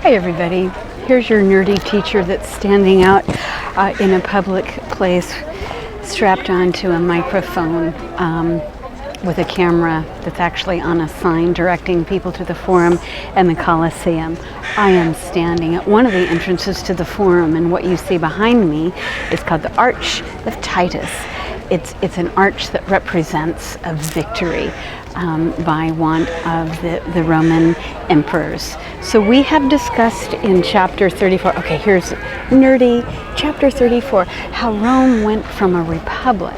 Hi everybody, here's your nerdy teacher that's standing out in a public place strapped onto a microphone with a camera that's actually on a sign directing people to the Forum and the Colosseum. I am standing at one of the entrances to the Forum, and what you see behind me is called the Arch of Titus. It's an arch that represents a victory by one of the Roman emperors. So we have discussed in chapter 34, okay, here's nerdy, chapter 34, how Rome went from a republic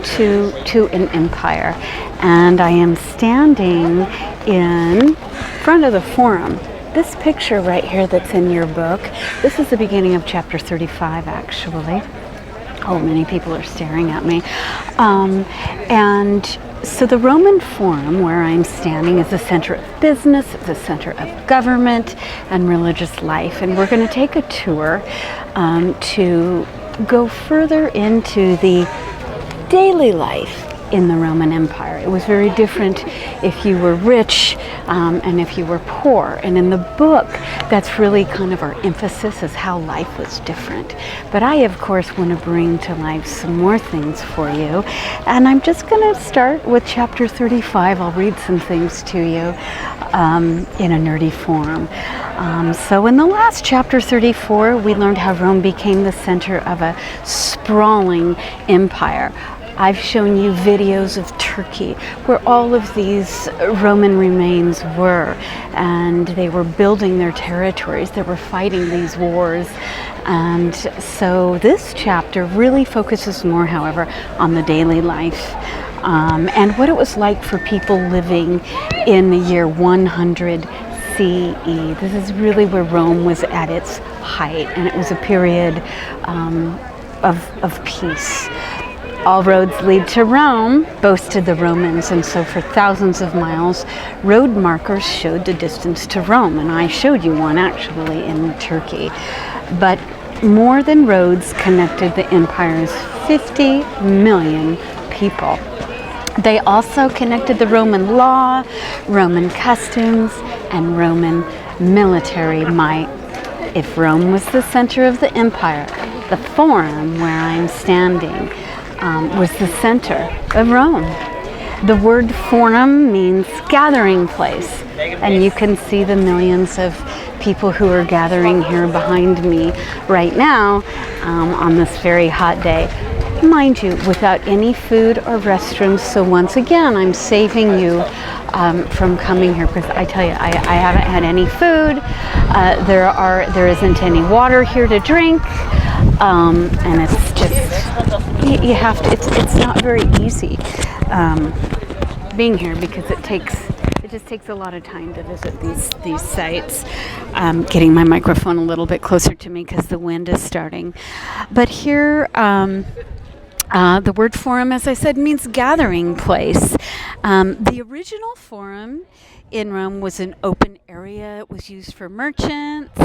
to an empire. And I am standing in front of the Forum. This picture right here that's in your book, this is the beginning of chapter 35 actually. Oh, many people are staring at me. And so the Roman Forum, where I'm standing, is the center of business, it's the center of government and religious life. And we're going to take a tour to go further into the daily life in the Roman Empire. It was very different if you were rich and if you were poor. And in the book, that's really kind of our emphasis, is how life was different. But I, of course, want to bring to life some more things for you. And I'm just going to start with chapter 35. I'll read some things to you in a nerdy form. So in the last chapter 34, we learned how Rome became the center of a sprawling empire. I've shown you videos of Turkey where all of these Roman remains were, and they were building their territories, they were fighting these wars. And so this chapter really focuses more, however, on the daily life and what it was like for people living in the year 100 CE. This is really where Rome was at its height, and it was a period of peace. All roads lead to Rome, boasted the Romans, and so for thousands of miles, road markers showed the distance to Rome, and I showed you one actually in Turkey. But more than roads connected the empire's 50 million people. They also connected the Roman law, Roman customs, and Roman military might. If Rome was the center of the empire, the Forum, where I'm standing, was the center of Rome. The word forum means gathering place, and you can see the millions of people who are gathering here behind me right now on this very hot day. Mind you, without any food or restrooms, so once again I'm saving you from coming here, because I tell you, I haven't had any food. There isn't any water here to drink, and it's just, you have to, it's not very easy being here, because it just takes a lot of time to visit these sites. Getting my microphone a little bit closer to me because the wind is starting. But here, the word forum, as I said, means gathering place. The original forum in Rome was an open area. It was used for merchants,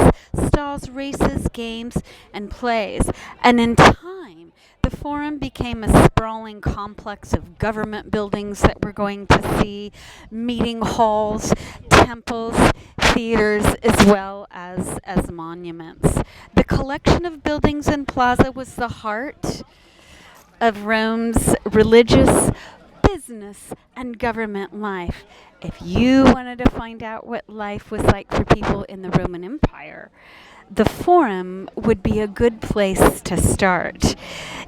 stalls, races, games, and plays. And in time, the Forum became a sprawling complex of government buildings that we're going to see, meeting halls, temples, theaters, as well as monuments. The collection of buildings and plaza was the heart of Rome's religious, business, and government life. If you wanted to find out what life was like for people in the Roman Empire, the Forum would be a good place to start.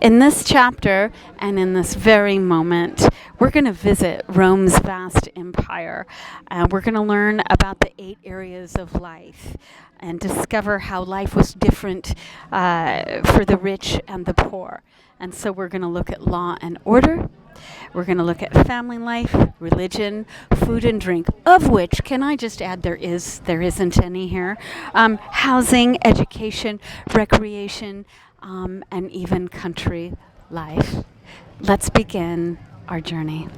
In this chapter, and in this very moment, we're going to visit Rome's vast empire. We're going to learn about the 8 areas of life and discover how life was different for the rich and the poor. And so we're going to look at law and order. We're going to look at family life, religion, food and drink, of which, can I just add, there isn't any here, housing, education, recreation, and even country life. Let's begin our journey.